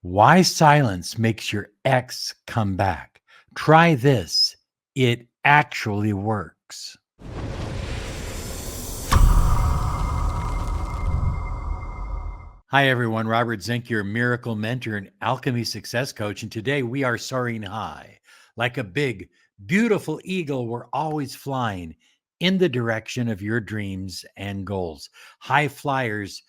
Why silence makes your ex come back. Try this. It actually works. Hi, everyone. Robert Zink, your miracle mentor and alchemy success coach. And today we are soaring high. Like a big, beautiful eagle, we're always flying in the direction of your dreams and goals. High flyers,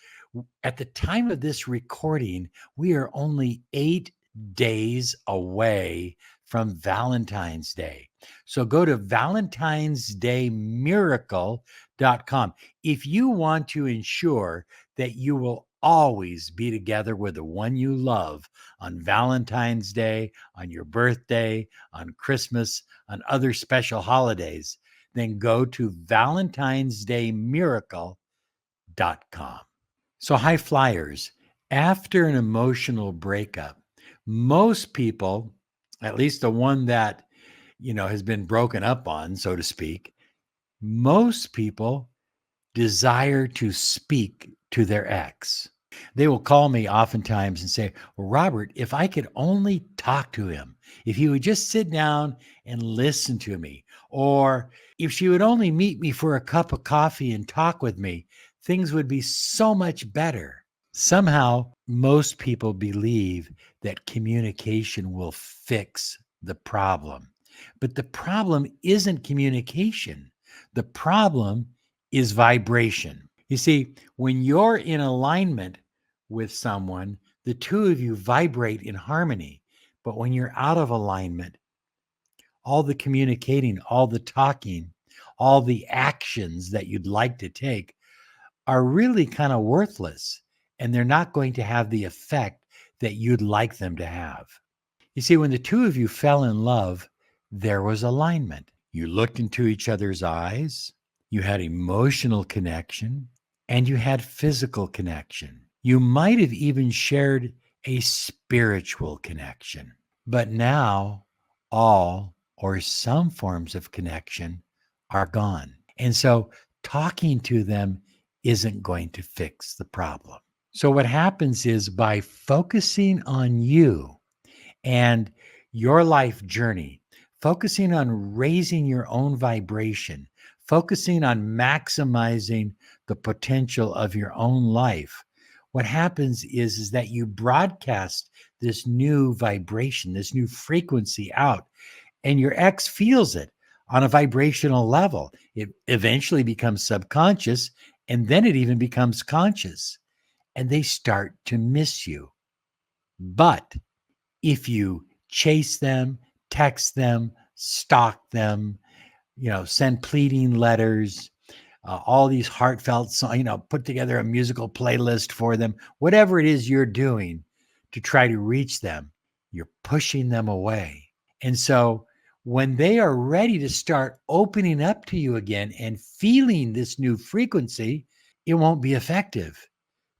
at the time of this recording, we are only 8 days away from Valentine's Day. So go to valentinesdaymiracle.com. If you want to ensure that you will always be together with the one you love on Valentine's Day, on your birthday, on Christmas, on other special holidays, then go to valentinesdaymiracle.com. So, high flyers, after an emotional breakup, most people, at least the one that, has been broken up on, so to speak, most people desire to speak to their ex. They will call me oftentimes and say, well, Robert, if I could only talk to him, if he would just sit down and listen to me, or if she would only meet me for a cup of coffee and talk with me, things would be so much better. Somehow, most people believe that communication will fix the problem. But the problem isn't communication. The problem is vibration. You see, when you're in alignment with someone, the two of you vibrate in harmony. But when you're out of alignment, all the communicating, all the talking, all the actions that you'd like to take are really kind of worthless, and they're not going to have the effect that you'd like them to have. You see, when the two of you fell in love, there was alignment. You looked into each other's eyes, you had emotional connection, and you had physical connection. You might have even shared a spiritual connection. But now, all or some forms of connection are gone. And so, talking to them isn't going to fix the problem. So, what happens is by focusing on you and your life journey, focusing on raising your own vibration, focusing on maximizing the potential of your own life, what happens is that you broadcast this new vibration, this new frequency out, and your ex feels it on a vibrational level. It eventually becomes subconscious, and then it even becomes conscious, and they start to miss you. But if you chase them, text them, stalk them, send pleading letters, all these heartfelt songs, put together a musical playlist for them, whatever it is you're doing to try to reach them, you're pushing them away. And so when they are ready to start opening up to you again and feeling this new frequency, it won't be effective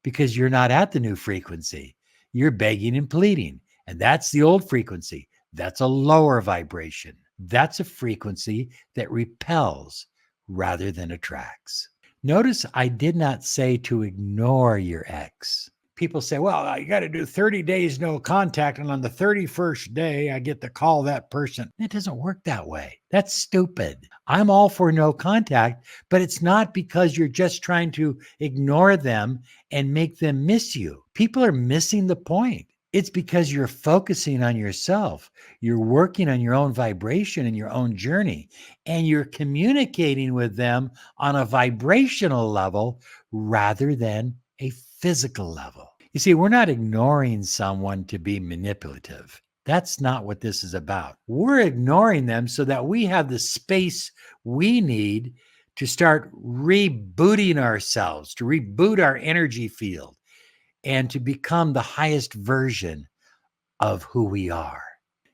because you're not at the new frequency. You're begging and pleading. And that's the old frequency. That's a lower vibration. That's a frequency that repels rather than attracts. Notice I did not say to ignore your ex. People say, well, you got to do 30 days no contact, and on the 31st day, I get to call that person. It doesn't work that way. That's stupid. I'm all for no contact, but it's not because you're just trying to ignore them and make them miss you. People are missing the point. It's because you're focusing on yourself. You're working on your own vibration and your own journey, and you're communicating with them on a vibrational level rather than a physical level. You see, we're not ignoring someone to be manipulative. That's not what this is about. We're ignoring them so that we have the space we need to start rebooting ourselves, to reboot our energy field, and to become the highest version of who we are.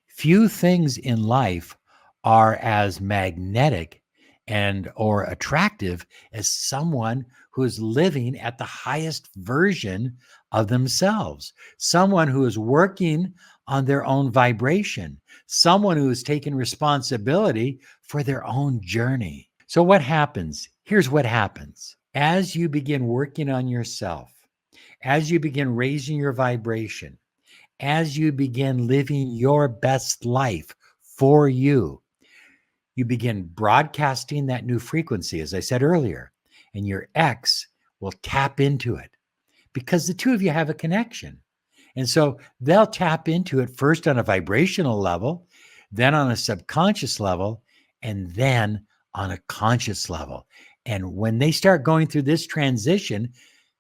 Few things in life are as magnetic and or attractive as someone who is living at the highest version of themselves, someone who is working on their own vibration, someone who is taking responsibility for their own journey. So what happens? Here's what happens. As you begin working on yourself, as you begin raising your vibration, as you begin living your best life for you, you begin broadcasting that new frequency, as I said earlier, and your ex will tap into it because the two of you have a connection. And so they'll tap into it first on a vibrational level, then on a subconscious level, and then on a conscious level. And when they start going through this transition,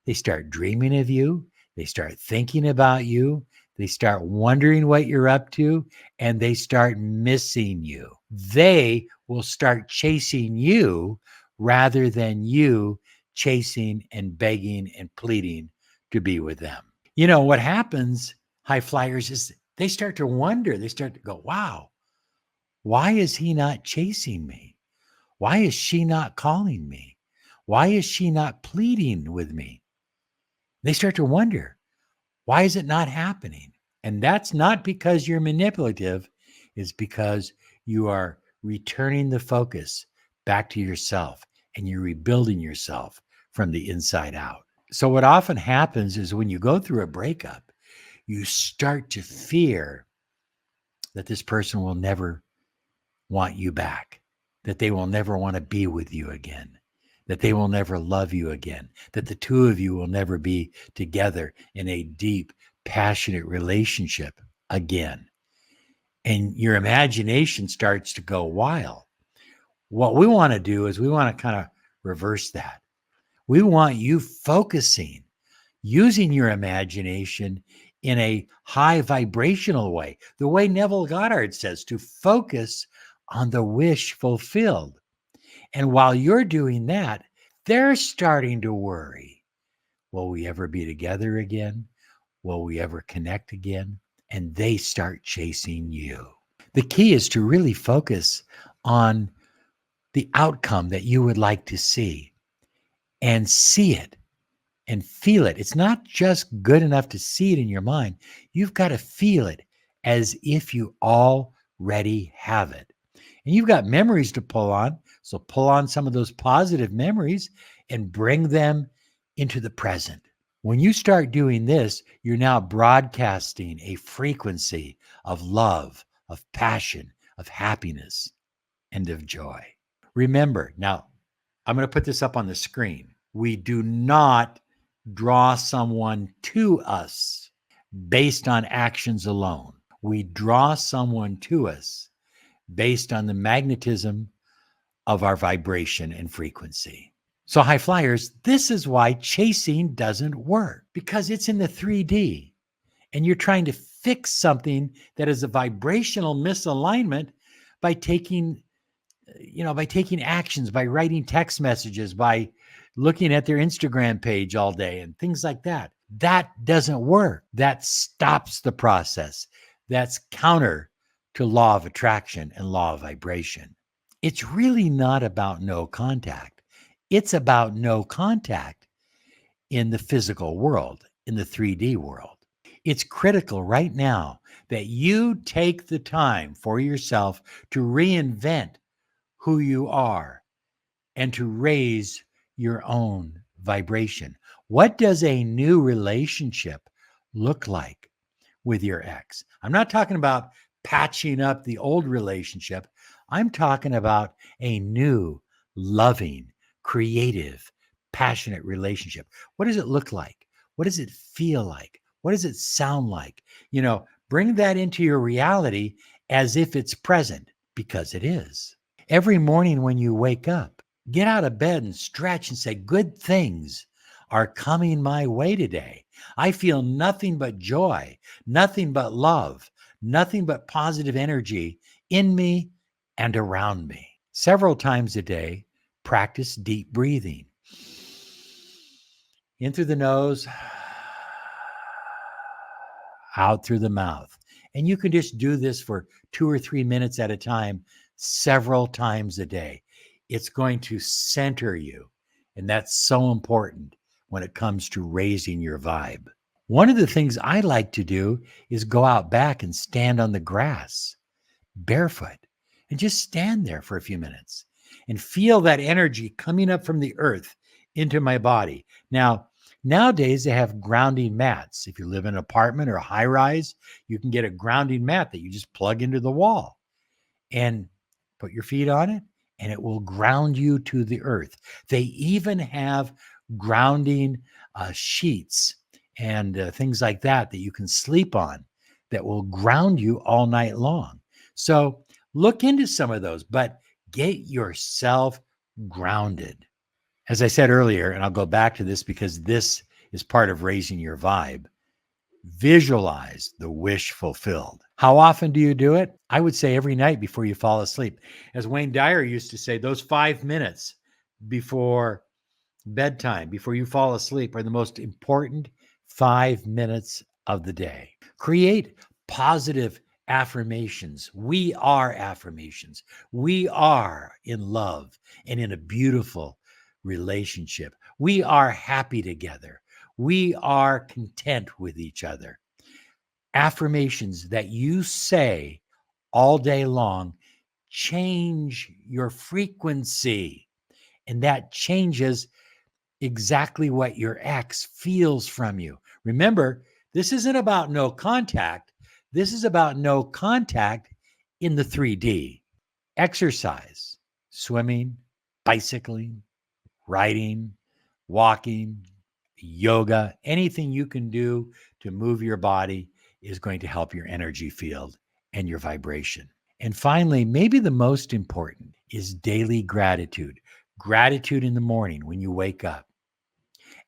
they start dreaming of you, they start thinking about you, they start wondering what you're up to, and they start missing you. They will start chasing you rather than you chasing and begging and pleading to be with them. You know, what happens, high flyers, is they start to wonder, they start to go, wow, why is he not chasing me? Why is she not calling me? Why is she not pleading with me? They start to wonder, why is it not happening? And that's not because you're manipulative, it's because you are returning the focus back to yourself and you're rebuilding yourself from the inside out. So, what often happens is when you go through a breakup, you start to fear that this person will never want you back, that they will never want to be with you again, that they will never love you again, that the two of you will never be together in a deep, passionate relationship again. And your imagination starts to go wild. What we want to do is we want to kind of reverse that. We want you focusing, using your imagination in a high vibrational way, the way Neville Goddard says, to focus on the wish fulfilled. And while you're doing that, they're starting to worry. Will we ever be together again? Will we ever connect again? And they start chasing you. The key is to really focus on the outcome that you would like to see and see it and feel it. It's not just good enough to see it in your mind. You've got to feel it as if you already have it. And you've got memories to pull on. So pull on some of those positive memories and bring them into the present. When you start doing this, you're now broadcasting a frequency of love, of passion, of happiness, and of joy. Remember, now I'm going to put this up on the screen. We do not draw someone to us based on actions alone. We draw someone to us based on the magnetism of our vibration and frequency. So, high flyers, this is why chasing doesn't work, because it's in the 3D and you're trying to fix something that is a vibrational misalignment by taking actions, by writing text messages, by looking at their Instagram page all day and things like that. That doesn't work. That stops the process. That's counter to law of attraction and law of vibration. It's really not about no contact. It's about no contact in the physical world, in the 3D world. It's critical right now that you take the time for yourself to reinvent who you are and to raise your own vibration. What does a new relationship look like with your ex? I'm not talking about patching up the old relationship. I'm talking about a new, loving, creative, passionate relationship. What does it look like? What does it feel like? What does it sound like? Bring that into your reality as if it's present, because it is. Every morning when you wake up, get out of bed and stretch and say, good things are coming my way today. I feel nothing but joy, nothing but love, nothing but positive energy in me and around me. Several times a day, practice deep breathing. In through the nose, out through the mouth. And you can just do this for 2 or 3 minutes at a time, several times a day. It's going to center you. And that's so important when it comes to raising your vibe. One of the things I like to do is go out back and stand on the grass barefoot and just stand there for a few minutes and feel that energy coming up from the earth into my body. Now, Nowadays, they have grounding mats. If you live in an apartment or a high rise, you can get a grounding mat that you just plug into the wall and put your feet on it, and it will ground you to the earth. They even have grounding sheets and things like that you can sleep on that will ground you all night long. So look into some of those, but get yourself grounded. As I said earlier, and I'll go back to this because this is part of raising your vibe. Visualize the wish fulfilled. How often do you do it? I would say every night before you fall asleep. As Wayne Dyer used to say, those 5 minutes before bedtime, before you fall asleep, are the most important 5 minutes of the day. Create positive affirmations. We are affirmations. We are in love and in a beautiful relationship. We are happy together. We are content with each other. Affirmations that you say all day long change your frequency, and that changes exactly what your ex feels from you. Remember, this isn't about no contact. This is about no contact in the 3D. Exercise, swimming, bicycling, riding, walking, yoga, anything you can do to move your body is going to help your energy field and your vibration. And finally, maybe the most important is daily gratitude. Gratitude in the morning when you wake up,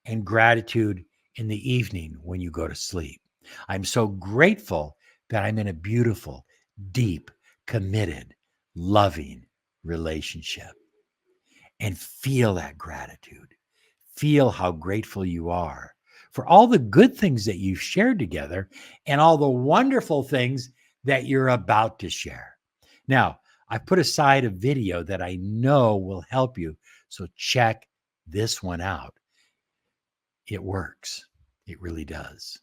and gratitude in the evening when you go to sleep. I'm so grateful that I'm in a beautiful, deep, committed, loving relationship. And feel that gratitude. Feel how grateful you are for all the good things that you've shared together and all the wonderful things that you're about to share. Now, I put aside a video that I know will help you. So check this one out. It works. It really does.